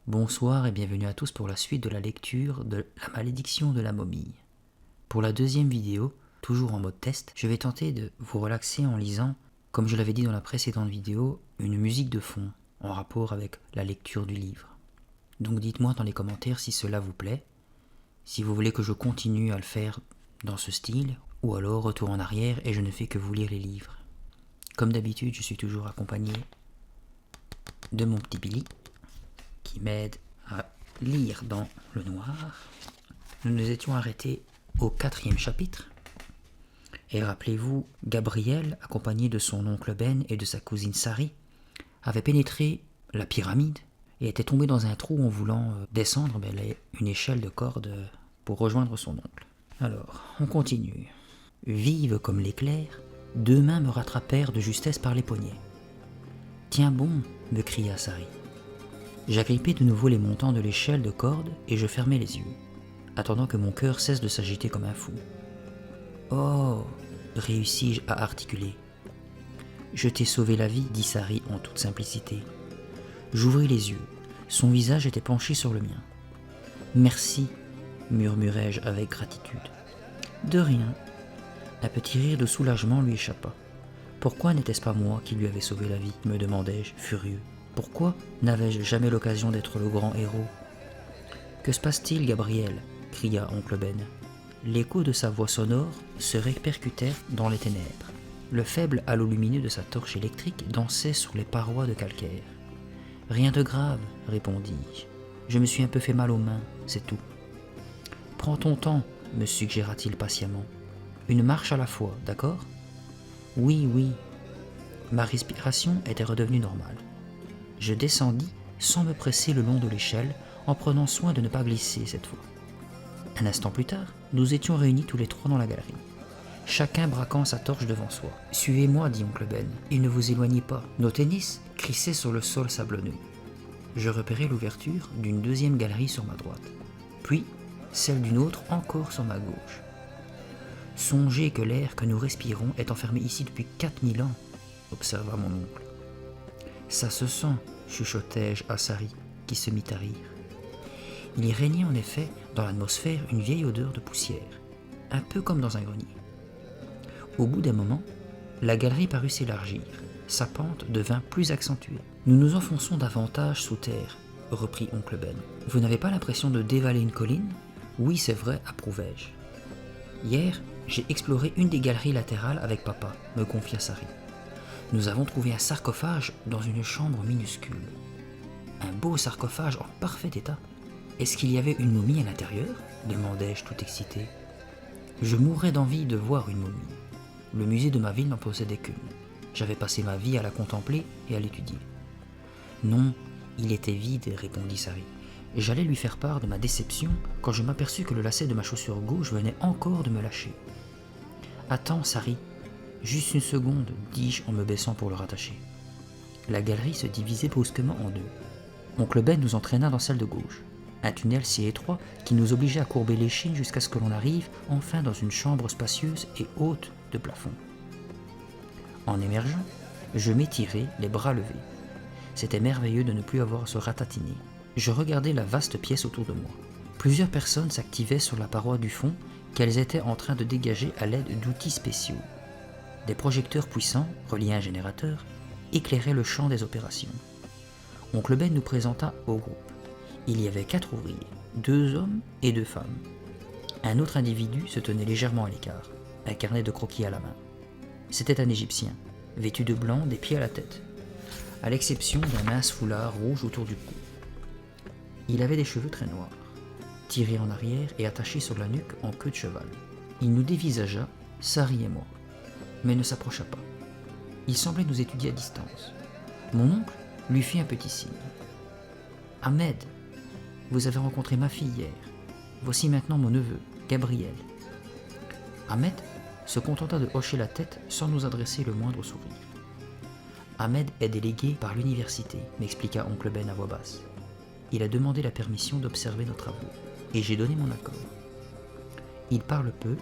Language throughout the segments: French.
Bonsoir et bienvenue à tous pour la suite de la lecture de La malédiction de la momie. Pour la deuxième vidéo, toujours en mode test, je vais tenter de vous relaxer en lisant, comme je l'avais dit dans la précédente vidéo, une musique de fond en rapport avec la lecture du livre. Donc dites-moi dans les commentaires si cela vous plaît, si vous voulez que je continue à le faire dans ce style, ou alors retour en arrière et je ne fais que vous lire les livres. Comme d'habitude, je suis toujours accompagné de mon petit Billy, qui m'aide à lire dans le noir. Nous nous étions arrêtés au 4e chapitre. Et rappelez-vous, Gabriel, accompagné de son oncle Ben et de sa cousine Sari, avait pénétré la pyramide et était tombé dans un trou en voulant descendre une échelle de corde pour rejoindre son oncle. Alors, on continue. Vive comme l'éclair, deux mains me rattrapèrent de justesse par les poignets. « Tiens bon !» me cria Sari. J'agrippai de nouveau les montants de l'échelle de corde et je fermai les yeux, attendant que mon cœur cesse de s'agiter comme un fou. « Oh !» réussis-je à articuler. « Je t'ai sauvé la vie, » dit Sari en toute simplicité. J'ouvris les yeux. Son visage était penché sur le mien. « Merci !» murmurai-je avec gratitude. « De rien. » Un petit rire de soulagement lui échappa. Pourquoi n'était-ce pas moi qui lui avais sauvé la vie, me demandai-je, furieux. Pourquoi n'avais-je jamais l'occasion d'être le grand héros? Que se passe-t-il, Gabriel? Cria oncle Ben. L'écho de sa voix sonore se répercutait dans les ténèbres. Le faible halo lumineux de sa torche électrique dansait sur les parois de calcaire. Rien de grave, répondis-je. Je me suis un peu fait mal aux mains, c'est tout. Prends ton temps, me suggéra-t-il patiemment. Une marche à la fois, d'accord? Oui, oui. Ma respiration était redevenue normale. Je descendis sans me presser le long de l'échelle, en prenant soin de ne pas glisser cette fois. Un instant plus tard, nous étions réunis tous les trois dans la galerie, chacun braquant sa torche devant soi. « Suivez-moi, dit oncle Ben, et ne vous éloignez pas. » Nos tennis crissaient sur le sol sablonneux. Je repérai l'ouverture d'une deuxième galerie sur ma droite, puis celle d'une autre encore sur ma gauche. Songez que l'air que nous respirons est enfermé ici depuis 4000 ans, observa mon oncle. Ça se sent, chuchotai-je à Sari, qui se mit à rire. Il y régnait en effet dans l'atmosphère une vieille odeur de poussière, un peu comme dans un grenier. Au bout d'un moment, la galerie parut s'élargir, sa pente devint plus accentuée. Nous nous enfonçons davantage sous terre, reprit oncle Ben. Vous n'avez pas l'impression de dévaler une colline? Oui, c'est vrai, approuvai-je. Hier, j'ai exploré une des galeries latérales avec papa, me confia Sari. Nous avons trouvé un sarcophage dans une chambre minuscule. Un beau sarcophage en parfait état. Est-ce qu'il y avait une momie à l'intérieur? Demandai-je tout excité. Je mourrais d'envie de voir une momie. Le musée de ma ville n'en possédait qu'une. J'avais passé ma vie à la contempler et à l'étudier. Non, il était vide, répondit Sari. J'allais lui faire part de ma déception quand je m'aperçus que le lacet de ma chaussure gauche venait encore de me lâcher. Attends, Sari. Juste une seconde, dis-je en me baissant pour le rattacher. La galerie se divisait brusquement en deux. Oncle Ben nous entraîna dans celle de gauche, un tunnel si étroit qui nous obligeait à courber l'échine jusqu'à ce que l'on arrive enfin dans une chambre spacieuse et haute de plafond. En émergeant, je m'étirai, les bras levés. C'était merveilleux de ne plus avoir à se ratatiner. Je regardais la vaste pièce autour de moi. Plusieurs personnes s'activaient sur la paroi du fond qu'elles étaient en train de dégager à l'aide d'outils spéciaux. Des projecteurs puissants, reliés à un générateur, éclairaient le champ des opérations. Oncle Ben nous présenta au groupe. Il y avait 4 ouvriers, 2 hommes et 2 femmes. Un autre individu se tenait légèrement à l'écart, un carnet de croquis à la main. C'était un Égyptien, vêtu de blanc des pieds à la tête, à l'exception d'un mince foulard rouge autour du cou. Il avait des cheveux très noirs, tirés en arrière et attachés sur la nuque en queue de cheval. Il nous dévisagea, Sari et moi, mais ne s'approcha pas. Il semblait nous étudier à distance. Mon oncle lui fit un petit signe. « Ahmed, vous avez rencontré ma fille hier. Voici maintenant mon neveu, Gabriel. » Ahmed se contenta de hocher la tête sans nous adresser le moindre sourire. « Ahmed est délégué par l'université, » m'expliqua oncle Ben à voix basse. Il a demandé la permission d'observer nos travaux, et j'ai donné mon accord. Il parle peu,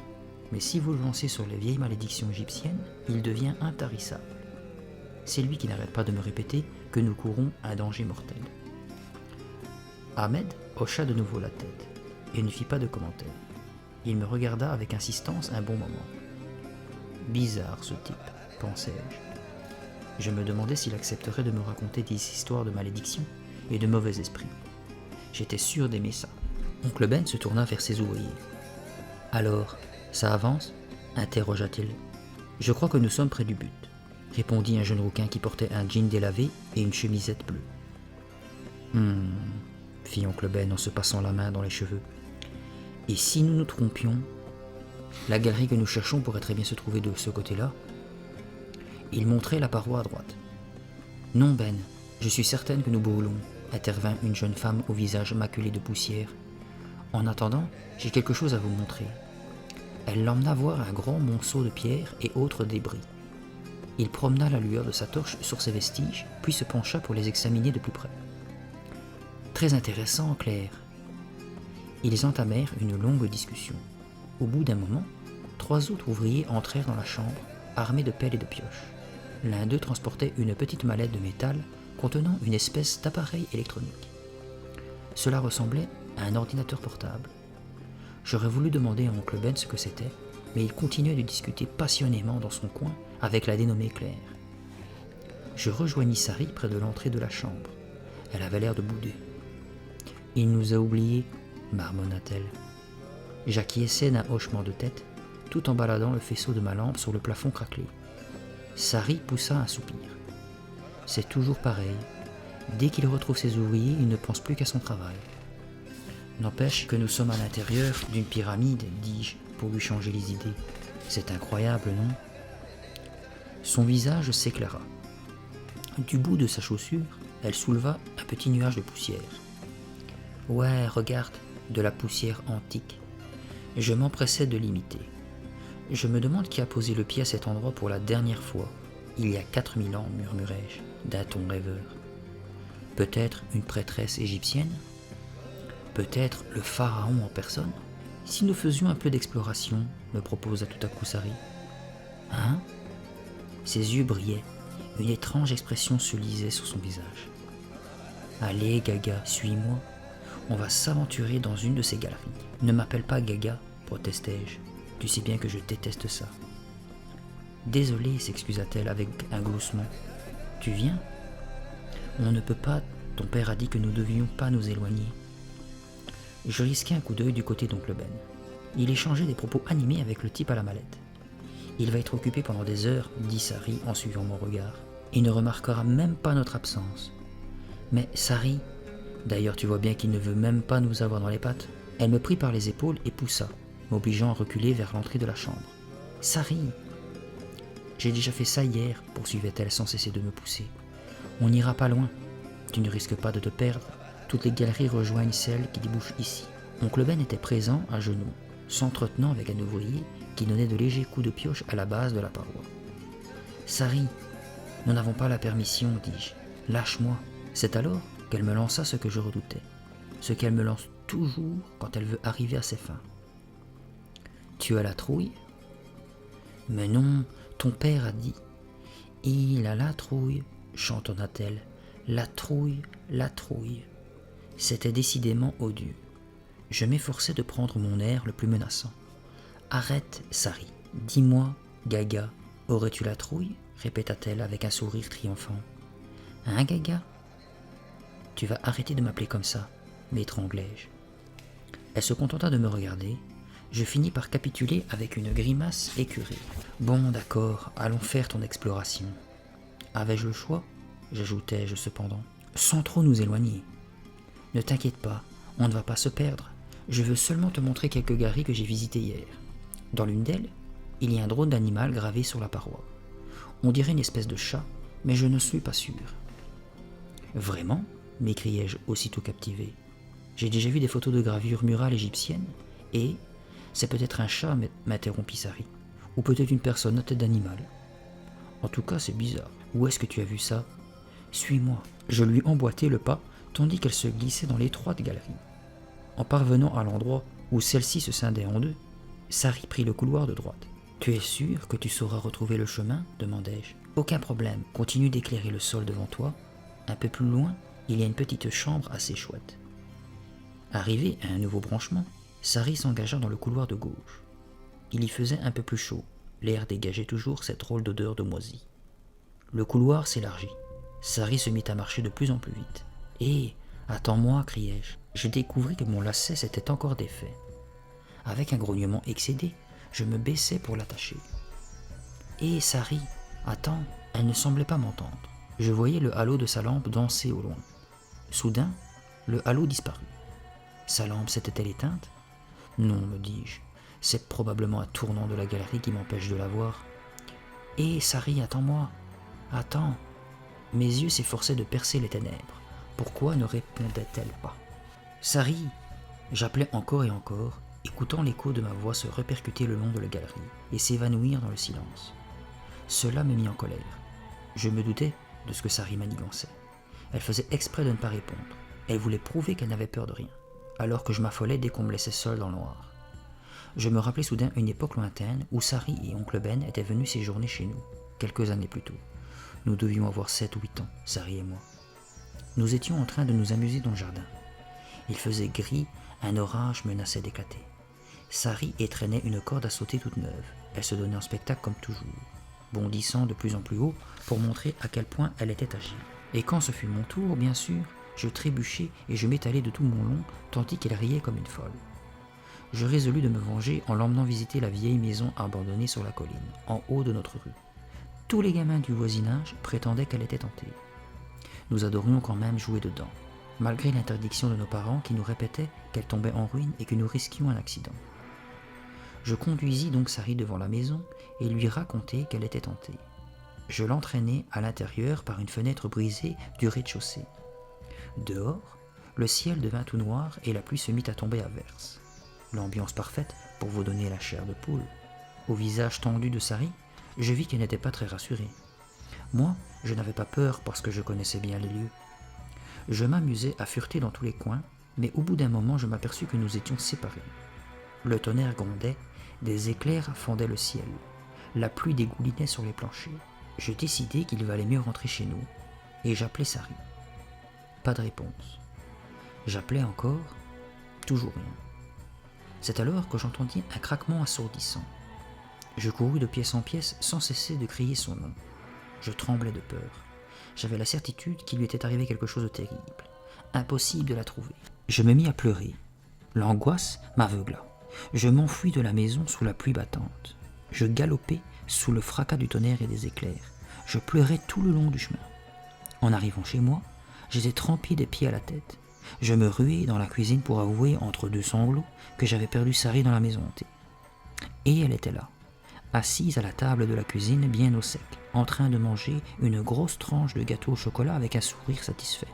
mais si vous le lancez sur les vieilles malédictions égyptiennes, il devient intarissable. C'est lui qui n'arrête pas de me répéter que nous courons un danger mortel. Ahmed hocha de nouveau la tête et ne fit pas de commentaire. Il me regarda avec insistance un bon moment. Bizarre ce type, pensai-je. Je me demandais s'il accepterait de me raconter des histoires de malédiction et de mauvais esprits. J'étais sûr d'aimer ça. Oncle Ben se tourna vers ses ouvriers. « Alors, ça avance ?» interrogea-t-il. « Je crois que nous sommes près du but, » répondit un jeune rouquin qui portait un jean délavé et une chemisette bleue. « fit oncle Ben en se passant la main dans les cheveux. « Et si nous nous trompions ? La galerie que nous cherchons pourrait très bien se trouver de ce côté-là. » Il montrait la paroi à droite. « Non, Ben, je suis certaine que nous brûlons, » intervint une jeune femme au visage maculé de poussière. « En attendant, j'ai quelque chose à vous montrer. » Elle l'emmena voir un grand monceau de pierres et autres débris. Il promena la lueur de sa torche sur ces vestiges, puis se pencha pour les examiner de plus près. « Très intéressant, Claire. » Ils entamèrent une longue discussion. Au bout d'un moment, 3 autres ouvriers entrèrent dans la chambre, armés de pelles et de pioches. L'un d'eux transportait une petite mallette de métal contenant une espèce d'appareil électronique. Cela ressemblait à un ordinateur portable. J'aurais voulu demander à oncle Ben ce que c'était, mais il continuait de discuter passionnément dans son coin avec la dénommée Claire. Je rejoignis Sari près de l'entrée de la chambre. Elle avait l'air de bouder. « Il nous a oubliés, » marmonna-t-elle. J'acquiesçai d'un hochement de tête, tout en baladant le faisceau de ma lampe sur le plafond craquelé. Sari poussa un soupir. C'est toujours pareil. Dès qu'il retrouve ses ouvriers, il ne pense plus qu'à son travail. N'empêche que nous sommes à l'intérieur d'une pyramide, dis-je, pour lui changer les idées. C'est incroyable, non ? Son visage s'éclaira. Du bout de sa chaussure, elle souleva un petit nuage de poussière. Ouais, regarde, de la poussière antique. Je m'empressais de l'imiter. Je me demande qui a posé le pied à cet endroit pour la dernière fois. Il y a 4000 ans, murmurai-je, d'un ton rêveur. Peut-être une prêtresse égyptienne ? Peut-être le pharaon en personne ? Si nous faisions un peu d'exploration, me proposa tout à coup Sari. Hein ? Ses yeux brillaient. Une étrange expression se lisait sur son visage. Allez, Gaga, suis-moi. On va s'aventurer dans une de ces galeries. Ne m'appelle pas Gaga, protestai-je. Tu sais bien que je déteste ça. Désolée, s'excusa-t-elle avec un gloussement. Tu viens ? On ne peut pas, ton père a dit que nous ne devions pas nous éloigner. Je risquai un coup d'œil du côté d'oncle Ben. Il échangeait des propos animés avec le type à la mallette. Il va être occupé pendant des heures, dit Sari en suivant mon regard. Il ne remarquera même pas notre absence. Mais Sari, d'ailleurs tu vois bien qu'il ne veut même pas nous avoir dans les pattes. Elle me prit par les épaules et poussa, m'obligeant à reculer vers l'entrée de la chambre. Sari, j'ai déjà fait ça hier, poursuivait-elle sans cesser de me pousser. On n'ira pas loin. Tu ne risques pas de te perdre. Toutes les galeries rejoignent celles qui débouchent ici. Oncle Ben était présent à genoux, s'entretenant avec un ouvrier qui donnait de légers coups de pioche à la base de la paroi. Sari, nous n'avons pas la permission, dis-je. Lâche-moi. C'est alors qu'elle me lança ce que je redoutais, ce qu'elle me lance toujours quand elle veut arriver à ses fins. Tu as la trouille ? Mais non, ton père a dit. Il a la trouille, chantonna-t-elle. La trouille, la trouille. C'était décidément odieux. Je m'efforçais de prendre mon air le plus menaçant. Arrête, Sari. Dis-moi, Gaga, aurais-tu la trouille ? Répéta-t-elle avec un sourire triomphant. Hein, Gaga ? Tu vas arrêter de m'appeler comme ça, m'étranglai-je. Elle se contenta de me regarder. Je finis par capituler avec une grimace écœurée. Bon, d'accord, allons faire ton exploration. Avais-je le choix ? J'ajoutai-je cependant, sans trop nous éloigner. Ne t'inquiète pas, on ne va pas se perdre. Je veux seulement te montrer quelques galeries que j'ai visitées hier. Dans l'une d'elles, il y a un drôle d'animal gravé sur la paroi. On dirait une espèce de chat, mais je ne suis pas sûr. Vraiment ? M'écriai-je aussitôt captivé. J'ai déjà vu des photos de gravures murales égyptiennes, et c'est peut-être un chat, m'interrompit Sari, ou peut-être une personne à tête d'animal. En tout cas, c'est bizarre. Où est-ce que tu as vu ça ? Suis-moi. Je lui emboîtai le pas, tandis qu'elle se glissait dans l'étroite galerie. En parvenant à l'endroit où celle-ci se scindait en deux, Sari prit le couloir de droite. « Tu es sûr que tu sauras retrouver le chemin ?» demandai-je. « Aucun problème, continue d'éclairer le sol devant toi. Un peu plus loin, il y a une petite chambre assez chouette. » Arrivé à un nouveau branchement, Sari s'engagea dans le couloir de gauche. Il y faisait un peu plus chaud, l'air dégageait toujours cette drôle d'odeur de moisi. Le couloir s'élargit. Sari se mit à marcher de plus en plus vite. « Hé, attends-moi » criai-je. Je découvris que mon lacet s'était encore défait. Avec un grognement excédé, je me baissai pour l'attacher. « Hé, Sari, attends !» Elle ne semblait pas m'entendre. Je voyais le halo de sa lampe danser au loin. Soudain, le halo disparut. Sa lampe s'était-elle éteinte ? Non, me dis-je. C'est probablement un tournant de la galerie qui m'empêche de la voir. « Hé, Sari, attends-moi !»« Attends !» Mes yeux s'efforçaient de percer les ténèbres. Pourquoi ne répondait-elle pas ? « Sari !» J'appelais encore et encore, écoutant l'écho de ma voix se répercuter le long de la galerie et s'évanouir dans le silence. Cela me mit en colère. Je me doutais de ce que Sari manigançait. Elle faisait exprès de ne pas répondre. Elle voulait prouver qu'elle n'avait peur de rien, alors que je m'affolais dès qu'on me laissait seul dans le noir. Je me rappelais soudain une époque lointaine où Sari et oncle Ben étaient venus séjourner chez nous, quelques années plus tôt. Nous devions avoir 7 ou 8 ans, Sari et moi. Nous étions en train de nous amuser dans le jardin. Il faisait gris, un orage menaçait d'éclater. Sari étreignait une corde à sauter toute neuve. Elle se donnait en spectacle comme toujours, bondissant de plus en plus haut pour montrer à quel point elle était agile. Et quand ce fut mon tour, bien sûr, je trébuchai et je m'étalai de tout mon long, tandis qu'elle riait comme une folle. Je résolus de me venger en l'emmenant visiter la vieille maison abandonnée sur la colline, en haut de notre rue. Tous les gamins du voisinage prétendaient qu'elle était hantée. Nous adorions quand même jouer dedans, malgré l'interdiction de nos parents qui nous répétaient qu'elle tombait en ruine et que nous risquions un accident. Je conduisis donc Sari devant la maison et lui racontai qu'elle était hantée. Je l'entraînai à l'intérieur par une fenêtre brisée du rez-de-chaussée. Dehors, le ciel devint tout noir et la pluie se mit à tomber à verse. L'ambiance parfaite pour vous donner la chair de poule. Au visage tendu de Sari, je vis qu'elle n'était pas très rassurée. Moi, je n'avais pas peur parce que je connaissais bien les lieux. Je m'amusais à fureter dans tous les coins, mais au bout d'un moment, je m'aperçus que nous étions séparés. Le tonnerre grondait, des éclairs fendaient le ciel. La pluie dégoulinait sur les planchers. Je décidai qu'il valait mieux rentrer chez nous, et j'appelai Sari. Pas de réponse. J'appelais encore, toujours rien. C'est alors que j'entendis un craquement assourdissant. Je courus de pièce en pièce sans cesser de crier son nom. Je tremblais de peur. J'avais la certitude qu'il lui était arrivé quelque chose de terrible. Impossible de la trouver. Je me mis à pleurer. L'angoisse m'aveugla. Je m'enfuis de la maison sous la pluie battante. Je galopais sous le fracas du tonnerre et des éclairs. Je pleurais tout le long du chemin. En arrivant chez moi, j'étais trempé des pieds à la tête. Je me ruai dans la cuisine pour avouer, entre deux sanglots, que j'avais perdu Sari dans la maison hantée. Et elle était là, assise à la table de la cuisine, bien au sec, en train de manger une grosse tranche de gâteau au chocolat avec un sourire satisfait.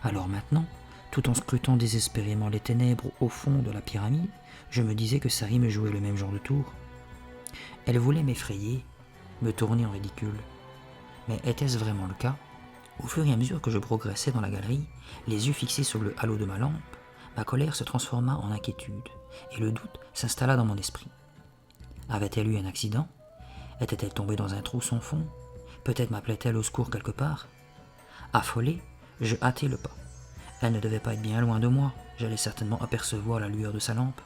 Alors maintenant, tout en scrutant désespérément les ténèbres au fond de la pyramide, je me disais que Sari me jouait le même genre de tour. Elle voulait m'effrayer, me tourner en ridicule. Mais était-ce vraiment le cas ? Au fur et à mesure que je progressais dans la galerie, les yeux fixés sur le halo de ma lampe, ma colère se transforma en inquiétude, et le doute s'installa dans mon esprit. Avait-elle eu un accident ? Était-elle tombée dans un trou sans fond ? Peut-être m'appelait-elle au secours quelque part ? Affolé, je hâtai le pas. Elle ne devait pas être bien loin de moi, j'allais certainement apercevoir la lueur de sa lampe.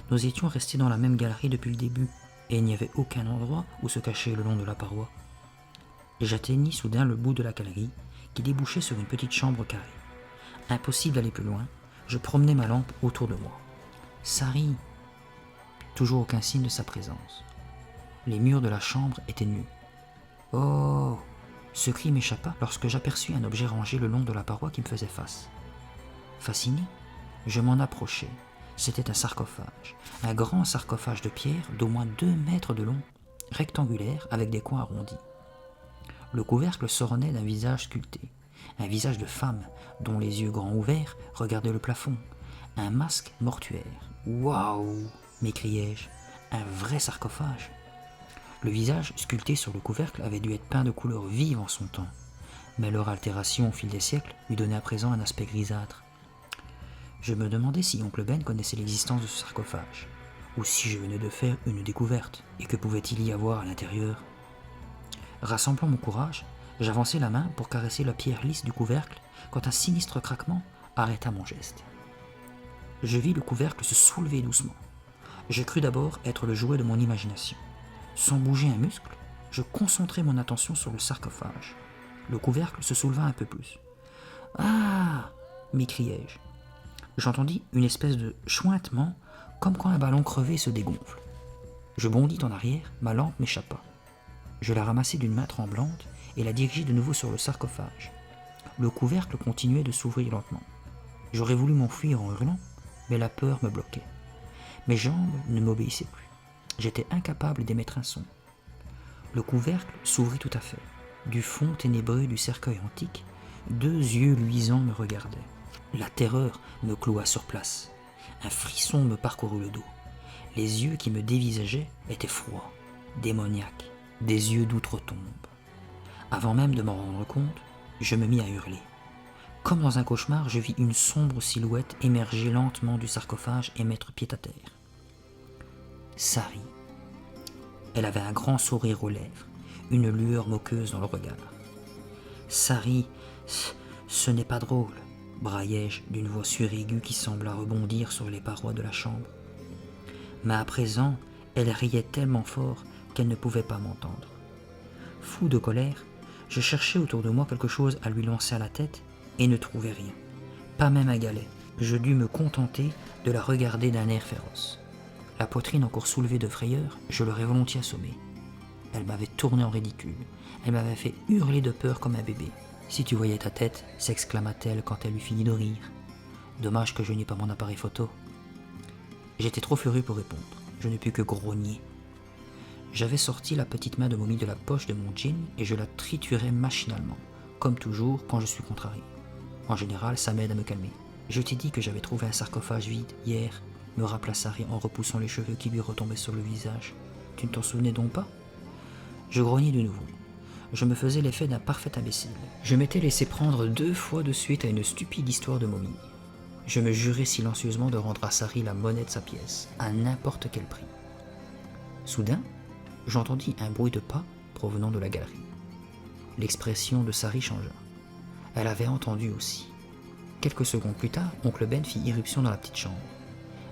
Nous étions restés dans la même galerie depuis le début, et il n'y avait aucun endroit où se cacher le long de la paroi. J'atteignis soudain le bout de la galerie, qui débouchait sur une petite chambre carrée. Impossible d'aller plus loin, je promenais ma lampe autour de moi. Sari ! Toujours aucun signe de sa présence. Les murs de la chambre étaient nus. Oh ! Ce cri m'échappa lorsque j'aperçus un objet rangé le long de la paroi qui me faisait face. Fasciné, je m'en approchai. C'était un sarcophage, un grand sarcophage de pierre d'au moins 2 mètres de long, rectangulaire avec des coins arrondis. Le couvercle s'ornait d'un visage sculpté, un visage de femme dont les yeux grands ouverts regardaient le plafond, un masque mortuaire. Waouh ! M'écriai-je, un vrai sarcophage. Le visage sculpté sur le couvercle avait dû être peint de couleurs vives en son temps, mais leur altération au fil des siècles lui donnait à présent un aspect grisâtre. Je me demandais si oncle Ben connaissait l'existence de ce sarcophage, ou si je venais de faire une découverte, et que pouvait-il y avoir à l'intérieur. Rassemblant mon courage, j'avançai la main pour caresser la pierre lisse du couvercle quand un sinistre craquement arrêta mon geste. Je vis le couvercle se soulever doucement. J'ai cru d'abord être le jouet de mon imagination. Sans bouger un muscle, je concentrai mon attention sur le sarcophage. Le couvercle se souleva un peu plus. « Ah !» m'écriai-je. J'entendis une espèce de chointement, comme quand un ballon crevé se dégonfle. Je bondis en arrière, ma lampe m'échappa. Je la ramassai d'une main tremblante et la dirigeai de nouveau sur le sarcophage. Le couvercle continuait de s'ouvrir lentement. J'aurais voulu m'enfuir en hurlant, mais la peur me bloquait. Mes jambes ne m'obéissaient plus. J'étais incapable d'émettre un son. Le couvercle s'ouvrit tout à fait. Du fond ténébreux du cercueil antique, 2 yeux luisants me regardaient. La terreur me cloua sur place. Un frisson me parcourut le dos. Les yeux qui me dévisageaient étaient froids, démoniaques, des yeux d'outre-tombe. Avant même de m'en rendre compte, je me mis à hurler. Comme dans un cauchemar, je vis une sombre silhouette émerger lentement du sarcophage et mettre pied à terre. Sari. Elle avait un grand sourire aux lèvres, une lueur moqueuse dans le regard. « Sari, ce n'est pas drôle », braillai-je d'une voix suraiguë qui sembla rebondir sur les parois de la chambre. Mais à présent, elle riait tellement fort qu'elle ne pouvait pas m'entendre. Fou de colère, je cherchais autour de moi quelque chose à lui lancer à la tête et ne trouvais rien. Pas même un galet. Je dus me contenter de la regarder d'un air féroce. La poitrine encore soulevée de frayeur, je l'aurais volontiers assommée. Elle m'avait tourné en ridicule. Elle m'avait fait hurler de peur comme un bébé. « Si tu voyais ta tête » s'exclama-t-elle quand elle eut fini de rire. Dommage que je n'ai pas mon appareil photo. J'étais trop furieux pour répondre. Je ne pus que grogner. J'avais sorti la petite main de momie de la poche de mon jean et je la triturais machinalement, comme toujours quand je suis contrarié. En général, ça m'aide à me calmer. « Je t'ai dit que j'avais trouvé un sarcophage vide hier », me rappela Sari en repoussant les cheveux qui lui retombaient sur le visage. « Tu ne t'en souvenais donc pas ?» Je grognais de nouveau. Je me faisais l'effet d'un parfait imbécile. Je m'étais laissé prendre 2 fois de suite à une stupide histoire de momie. Je me jurai silencieusement de rendre à Sari la monnaie de sa pièce, à n'importe quel prix. Soudain, j'entendis un bruit de pas provenant de la galerie. L'expression de Sari changea. Elle avait entendu aussi. Quelques secondes plus tard, oncle Ben fit irruption dans la petite chambre.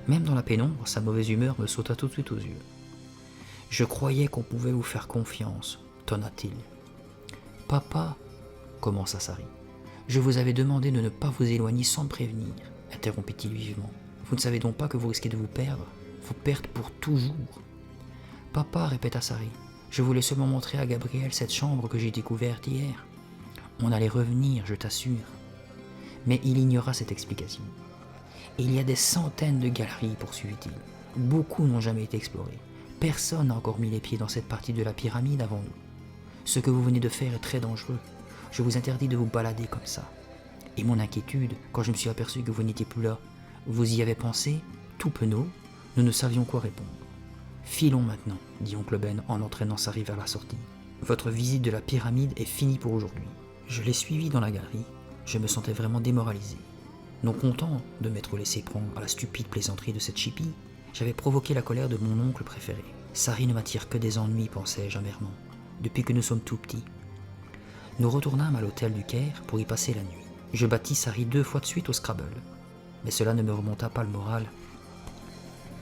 Même dans la pénombre, sa mauvaise humeur me sauta tout de suite aux yeux. « Je croyais qu'on pouvait vous faire confiance, » tonna-t-il. « Papa, » commença Sari. « Je vous avais demandé de ne pas vous éloigner sans me prévenir, » interrompit-il vivement. « Vous ne savez donc pas que vous risquez de vous perdre pour toujours. »« Papa, » répéta Sari, « je voulais seulement montrer à Gabriel cette chambre que j'ai découverte hier. On allait revenir, je t'assure. » Mais il ignora cette explication. « Il y a des centaines de galeries, poursuivit-il. Beaucoup n'ont jamais été explorées. Personne n'a encore mis les pieds dans cette partie de la pyramide avant nous. Ce que vous venez de faire est très dangereux. Je vous interdis de vous balader comme ça. Et mon inquiétude, quand je me suis aperçu que vous n'étiez plus là, vous y avez pensé, tout penaud, nous ne savions quoi répondre. Filons maintenant, dit oncle Ben en entraînant Sari vers la sortie. Votre visite de la pyramide est finie pour aujourd'hui. Je l'ai suivi dans la galerie. Je me sentais vraiment démoralisé. Non content de m'être laissé prendre à la stupide plaisanterie de cette chipie, j'avais provoqué la colère de mon oncle préféré. Sari ne m'attire que des ennuis, pensais-je amèrement, depuis que nous sommes tout petits. Nous retournâmes à l'hôtel du Caire pour y passer la nuit. Je battis Sari 2 fois de suite au Scrabble, mais cela ne me remonta pas le moral.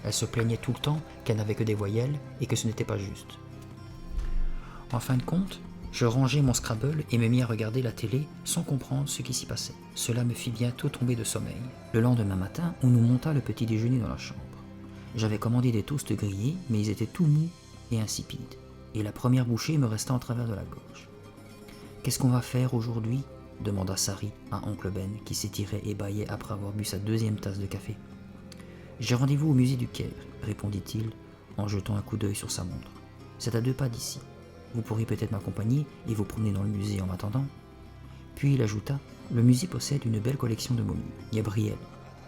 Elle se plaignait tout le temps qu'elle n'avait que des voyelles et que ce n'était pas juste. En fin de compte, je rangeai mon Scrabble et me mis à regarder la télé sans comprendre ce qui s'y passait. Cela me fit bientôt tomber de sommeil. Le lendemain matin, on nous monta le petit déjeuner dans la chambre. J'avais commandé des toasts grillés, mais ils étaient tout mous et insipides, et la première bouchée me resta en travers de la gorge. « Qu'est-ce qu'on va faire aujourd'hui ?» demanda Sari à oncle Ben, qui s'étirait et bâillait après avoir bu sa 2e tasse de café. « J'ai rendez-vous au musée du Caire, » répondit-il en jetant un coup d'œil sur sa montre. « C'est à 2 pas d'ici. Vous pourriez peut-être m'accompagner et vous promener dans le musée en m'attendant. » Puis il ajouta, « Le musée possède une belle collection de momies. Gabriel,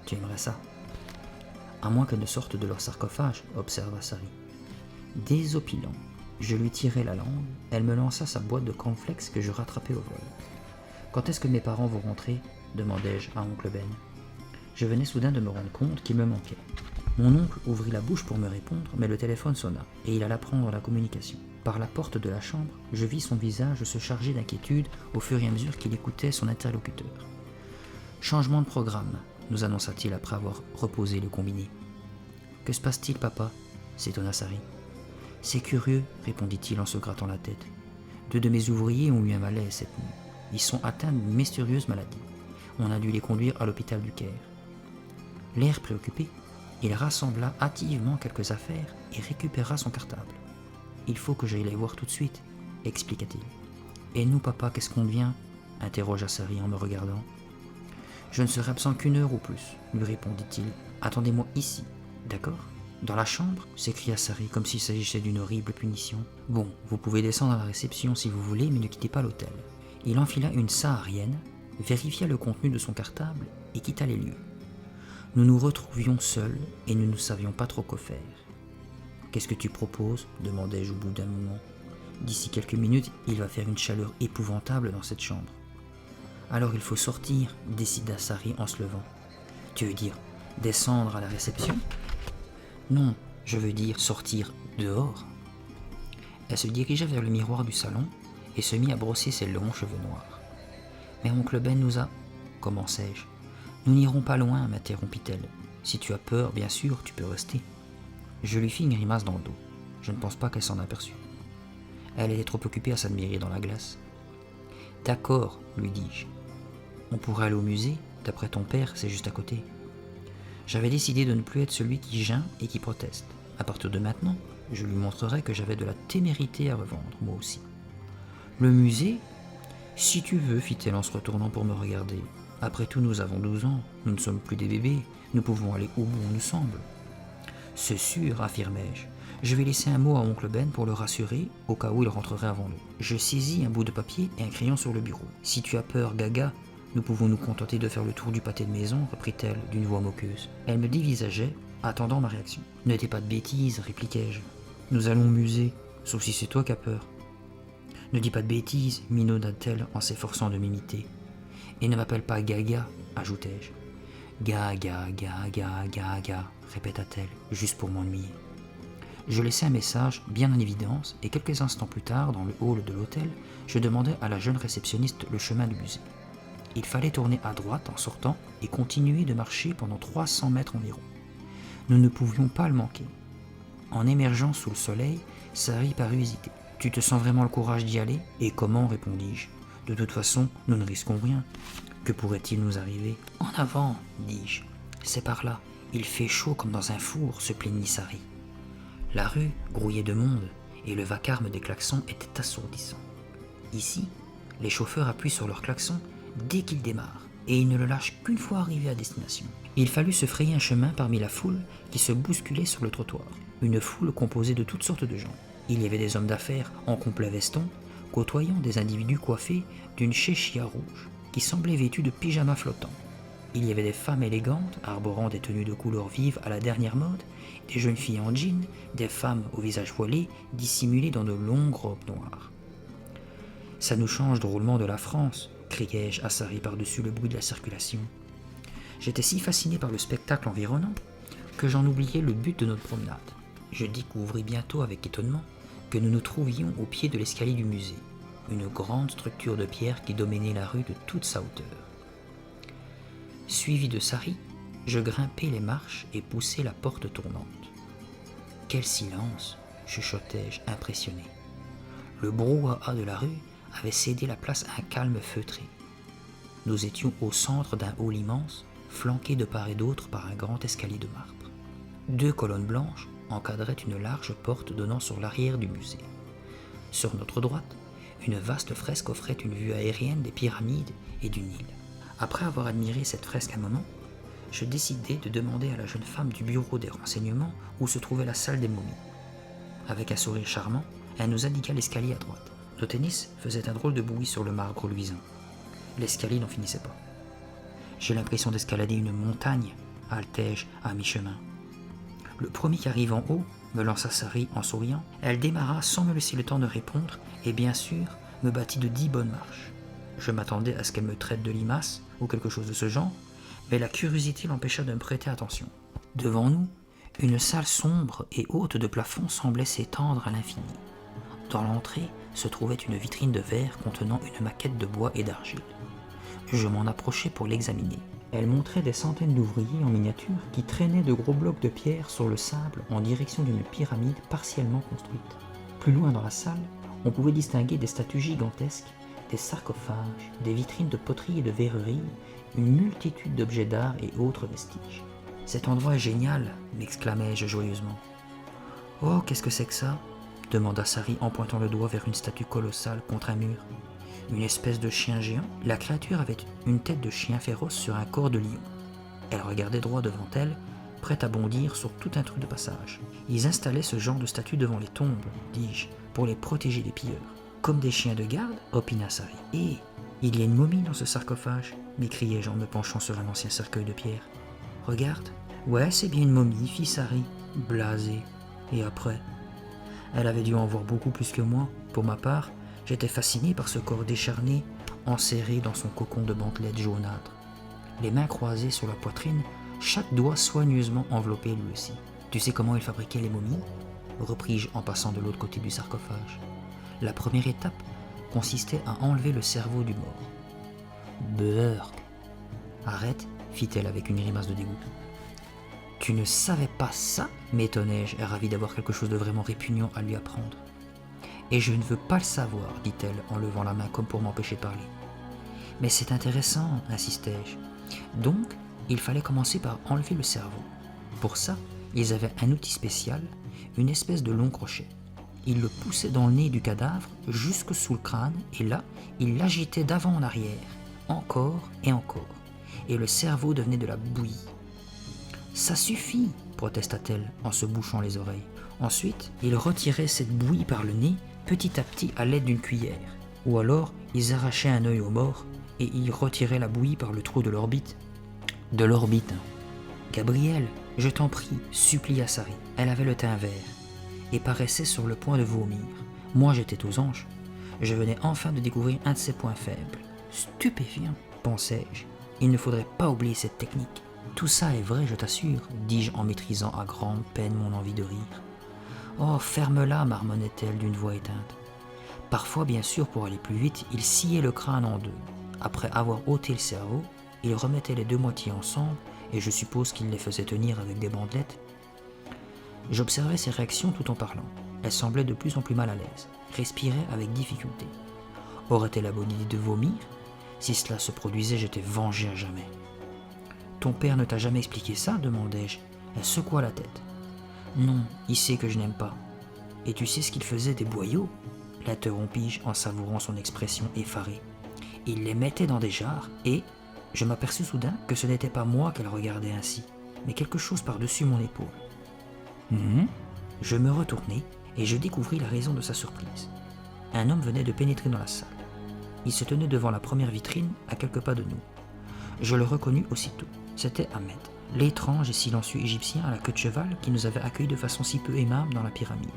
tu aimerais ça ?»« À moins qu'elles ne sortent de leur sarcophage, » observa Sari. Désopilant, je lui tirai la langue, elle me lança sa boîte de cornflakes que je rattrapai au vol. « Quand est-ce que mes parents vont rentrer ?» demandai-je à oncle Ben. Je venais soudain de me rendre compte qu'il me manquait. Mon oncle ouvrit la bouche pour me répondre, mais le téléphone sonna, et il alla prendre la communication. Par la porte de la chambre, je vis son visage se charger d'inquiétude au fur et à mesure qu'il écoutait son interlocuteur. « Changement de programme, nous annonça-t-il après avoir reposé le combiné. Que se passe-t-il, papa s'étonna Sari. C'est curieux, répondit-il en se grattant la tête. 2 de mes ouvriers ont eu un malaise cette nuit. Ils sont atteints d'une mystérieuse maladie. On a dû les conduire à l'hôpital du Caire. L'air préoccupé, il rassembla hâtivement quelques affaires et récupéra son cartable. Il faut que j'aille les voir tout de suite, expliqua-t-il. Et nous, papa, qu'est-ce qu'on devient interrogea Sari en me regardant. Je ne serai absent qu'1 heure ou plus, lui répondit-il. Attendez-moi ici, d'accord ? Dans la chambre s'écria Sari comme s'il s'agissait d'une horrible punition. Bon, vous pouvez descendre à la réception si vous voulez, mais ne quittez pas l'hôtel. Il enfila une saharienne, vérifia le contenu de son cartable et quitta les lieux. Nous nous retrouvions seuls et nous ne savions pas trop quoi faire. Qu'est-ce que tu proposes ? Demandai-je au bout d'un moment. D'ici quelques minutes, il va faire une chaleur épouvantable dans cette chambre. Alors il faut sortir, décida Sari en se levant. Tu veux dire descendre à la réception ? Non, je veux dire sortir dehors. Elle se dirigea vers le miroir du salon et se mit à brosser ses longs cheveux noirs. Mais oncle Ben nous a... Commençai-je. Nous n'irons pas loin, m'interrompit-elle. Si tu as peur, bien sûr, tu peux rester. Je lui fis une grimace dans le dos. Je ne pense pas qu'elle s'en aperçut. Elle était trop occupée à s'admirer dans la glace. D'accord, lui dis-je. On pourrait aller au musée, d'après ton père, c'est juste à côté. J'avais décidé de ne plus être celui qui geint et qui proteste. À partir de maintenant, je lui montrerai que j'avais de la témérité à revendre, moi aussi. Le musée ? Si tu veux, fit-elle en se retournant pour me regarder. Après tout, nous avons 12 ans, nous ne sommes plus des bébés, nous pouvons aller où bon nous semble. C'est sûr, affirmai-je. Je vais laisser un mot à oncle Ben pour le rassurer, au cas où il rentrerait avant nous. Je saisis un bout de papier et un crayon sur le bureau. Si tu as peur, Gaga, nous pouvons nous contenter de faire le tour du pâté de maison, reprit-elle d'une voix moqueuse. Elle me dévisageait, attendant ma réaction. Ne dis pas de bêtises, répliquai-je. Nous allons au musée, sauf si c'est toi qui as peur. Ne dis pas de bêtises, minauda-t-elle en s'efforçant de m'imiter. Et ne m'appelle pas Gaga, ajoutai-je. Gaga, Gaga, Gaga, répéta-t-elle, juste pour m'ennuyer. Je laissai un message bien en évidence et quelques instants plus tard, dans le hall de l'hôtel, je demandai à la jeune réceptionniste le chemin du musée. Il fallait tourner à droite en sortant et continuer de marcher pendant 300 mètres environ. Nous ne pouvions pas le manquer. En émergeant sous le soleil, Sari parut hésiter. « Tu te sens vraiment le courage d'y aller ? » Et comment ? répondis-je. « De toute façon, nous ne risquons rien. Que pourrait-il nous arriver ? » En avant, dis-je. C'est par là. Il fait chaud comme dans un four, se plaignit Sari. La rue grouillait de monde et le vacarme des klaxons était assourdissant. Ici, les chauffeurs appuient sur leur klaxon dès qu'ils démarrent et ils ne le lâchent qu'une fois arrivés à destination. Il fallut se frayer un chemin parmi la foule qui se bousculait sur le trottoir. Une foule composée de toutes sortes de gens. Il y avait des hommes d'affaires en complet veston, côtoyant des individus coiffés d'une chéchia rouge, qui semblaient vêtus de pyjamas flottants. Il y avait des femmes élégantes, arborant des tenues de couleurs vives à la dernière mode, des jeunes filles en jean, des femmes au visage voilé, dissimulées dans de longues robes noires. « Ça nous change drôlement de la France !» criai-je à Sari par-dessus le bruit de la circulation. J'étais si fasciné par le spectacle environnant que j'en oubliais le but de notre promenade. Je découvris bientôt avec étonnement que nous nous trouvions au pied de l'escalier du musée, une grande structure de pierre qui dominait la rue de toute sa hauteur. Suivi de Sari, je grimpai les marches et poussai la porte tournante. Quel silence, chuchotai-je impressionné. Le brouhaha de la rue avait cédé la place à un calme feutré. Nous étions au centre d'un hall immense, flanqué de part et d'autre par un grand escalier de marbre. 2 colonnes blanches encadraient une large porte donnant sur l'arrière du musée. Sur notre droite, une vaste fresque offrait une vue aérienne des pyramides et du Nil. Après avoir admiré cette fresque un moment, je décidai de demander à la jeune femme du bureau des renseignements où se trouvait la salle des momies. Avec un sourire charmant, elle nous indiqua l'escalier à droite. Nos tennis faisaient un drôle de bruit sur le marbre luisant. L'escalier n'en finissait pas. J'ai l'impression d'escalader une montagne, haltai-je à mi-chemin. Le premier qui arrive en haut, me lança Sari en souriant. Elle démarra sans me laisser le temps de répondre et bien sûr me battit de 10 bonnes marches. Je m'attendais à ce qu'elle me traite de limace ou quelque chose de ce genre, mais la curiosité l'empêcha de me prêter attention. Devant nous, une salle sombre et haute de plafond semblait s'étendre à l'infini. Dans l'entrée se trouvait une vitrine de verre contenant une maquette de bois et d'argile. Je m'en approchai pour l'examiner. Elle montrait des centaines d'ouvriers en miniature qui traînaient de gros blocs de pierre sur le sable en direction d'une pyramide partiellement construite. Plus loin dans la salle, on pouvait distinguer des statues gigantesques, des sarcophages, des vitrines de poterie et de verrerie, une multitude d'objets d'art et autres vestiges. « Cet endroit est génial !» m'exclamai-je joyeusement. « Oh, qu'est-ce que c'est que ça ?» demanda Sari en pointant le doigt vers une statue colossale contre un mur. Une espèce de chien géant. La créature avait une tête de chien féroce sur un corps de lion. Elle regardait droit devant elle, prête à bondir sur tout un truc de passage. Ils installaient ce genre de statue devant les tombes, dis-je, pour les protéger des pilleurs. Comme des chiens de garde, opina Sari. Et il y a une momie dans ce sarcophage, m'écriai-je en me penchant sur un ancien cercueil de pierre. Regarde. Ouais, c'est bien une momie, fit Sari, blasé. Et après? Elle avait dû en voir beaucoup plus que moi. Pour ma part, j'étais fasciné par ce corps décharné, enserré dans son cocon de bandelettes jaunâtres. Les mains croisées sur la poitrine, chaque doigt soigneusement enveloppé lui aussi. Tu sais comment il fabriquait les momies ? Repris-je en passant de l'autre côté du sarcophage. La première étape consistait à enlever le cerveau du mort. Beurre. Arrête, fit-elle avec une grimace de dégoût. Tu ne savais pas ça ? M'étonnai-je, ravi d'avoir quelque chose de vraiment répugnant à lui apprendre. Et je ne veux pas le savoir, dit-elle en levant la main comme pour m'empêcher de parler. Mais c'est intéressant, insistai-je. Donc, il fallait commencer par enlever le cerveau. Pour ça, ils avaient un outil spécial, une espèce de long crochet. Ils le poussaient dans le nez du cadavre, jusque sous le crâne, et là, ils l'agitaient d'avant en arrière, encore et encore. Et le cerveau devenait de la bouillie. Ça suffit, protesta-t-elle en se bouchant les oreilles. Ensuite, ils retiraient cette bouillie par le nez, petit à petit à l'aide d'une cuillère. Ou alors, ils arrachaient un œil au mort et ils retiraient la bouillie par le trou de l'orbite. De l'orbite, hein. Gabrielle, je t'en prie, supplia Sari. Elle avait le teint vert et paraissait sur le point de vomir. Moi, j'étais aux anges. Je venais enfin de découvrir un de ses points faibles. Stupéfiant, pensais-je. Il ne faudrait pas oublier cette technique. Tout ça est vrai, je t'assure, dis-je en maîtrisant à grande peine mon envie de rire. Oh, ferme-la, marmonnait-elle d'une voix éteinte. Parfois, bien sûr, pour aller plus vite, il sciait le crâne en deux. Après avoir ôté le cerveau, il remettait les deux moitiés ensemble, et je suppose qu'il les faisait tenir avec des bandelettes. J'observais ses réactions tout en parlant. Elle semblait de plus en plus mal à l'aise, respirait avec difficulté. Aurait-elle la bonne idée de vomir ? Si cela se produisait, j'étais vengé à jamais. « Ton père ne t'a jamais expliqué ça ?» demandai-je. Elle secoua la tête. « Non, il sait que je n'aime pas. »« Et tu sais ce qu'il faisait des boyaux ?» l'interrompis-je en savourant son expression effarée. « Il les mettait dans des jarres et... » Je m'aperçus soudain que ce n'était pas moi qu'elle regardait ainsi, mais quelque chose par-dessus mon épaule. Je me retournai et je découvris la raison de sa surprise. Un homme venait de pénétrer dans la salle. Il se tenait devant la première vitrine, à quelques pas de nous. Je le reconnus aussitôt. C'était Ahmed, l'étrange et silencieux Égyptien à la queue de cheval qui nous avait accueillis de façon si peu aimable dans la pyramide.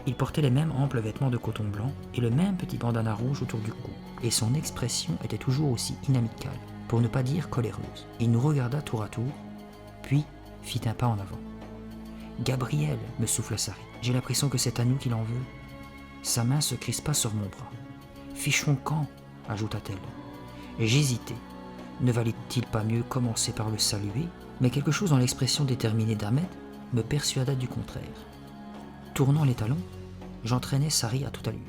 Il portait les mêmes amples vêtements de coton blanc et le même petit bandana rouge autour du cou, et son expression était toujours aussi inamicale, pour ne pas dire coléreuse. Il nous regarda tour à tour, puis fit un pas en avant. « Gabriel » me souffla Sari, « j'ai l'impression que c'est à nous qu'il en veut. » Sa main se crispa sur mon bras. « Fichons camp » ajouta-t-elle. J'hésitai. Ne valait-il pas mieux commencer par le saluer ? Mais quelque chose dans l'expression déterminée d'Ahmed me persuada du contraire. Tournant les talons, j'entraînai Sari à toute allure.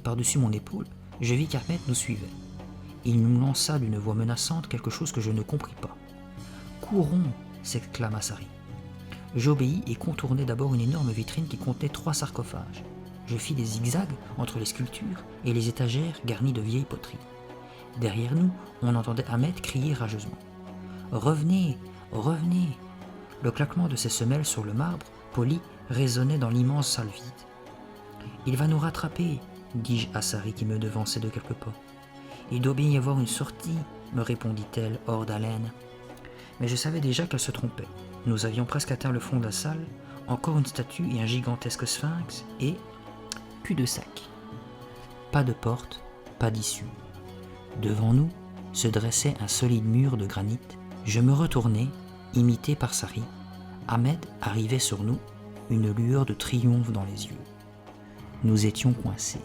Par-dessus mon épaule, je vis qu'Ahmed nous suivait. Il nous lança d'une voix menaçante quelque chose que je ne compris pas. « Courons !» s'exclama Sari. J'obéis et contournai d'abord une énorme vitrine qui contenait 3 sarcophages. Je fis des zigzags entre les sculptures et les étagères garnies de vieilles poteries. Derrière nous, on entendait Ahmed crier rageusement. « Revenez, revenez !» Le claquement de ses semelles sur le marbre poli résonnait dans l'immense salle vide. « Il va nous rattraper !» dis-je à Sari qui me devançait de quelques pas. « Il doit bien y avoir une sortie !» me répondit-elle hors d'haleine. Mais je savais déjà qu'elle se trompait. Nous avions presque atteint le fond de la salle, encore une statue et un gigantesque sphinx, et cul-de-sac. Pas de porte, pas d'issue. Devant nous se dressait un solide mur de granit. Je me retournai, imité par Sari. Ahmed arrivait sur nous, une lueur de triomphe dans les yeux. Nous étions coincés.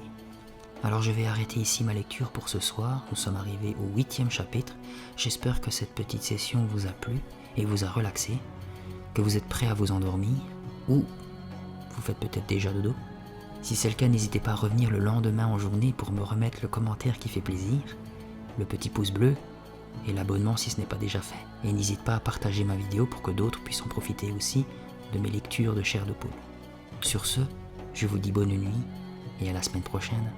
Alors je vais arrêter ici ma lecture pour ce soir, nous sommes arrivés au 8e chapitre. J'espère que cette petite session vous a plu et vous a relaxé, que vous êtes prêts à vous endormir, ou vous faites peut-être déjà dodo. Si c'est le cas, n'hésitez pas à revenir le lendemain en journée pour me remettre le commentaire qui fait plaisir, le petit pouce bleu et l'abonnement si ce n'est pas déjà fait. Et n'hésite pas à partager ma vidéo pour que d'autres puissent en profiter aussi de mes lectures de chair de poule. Sur ce, je vous dis bonne nuit et à la semaine prochaine.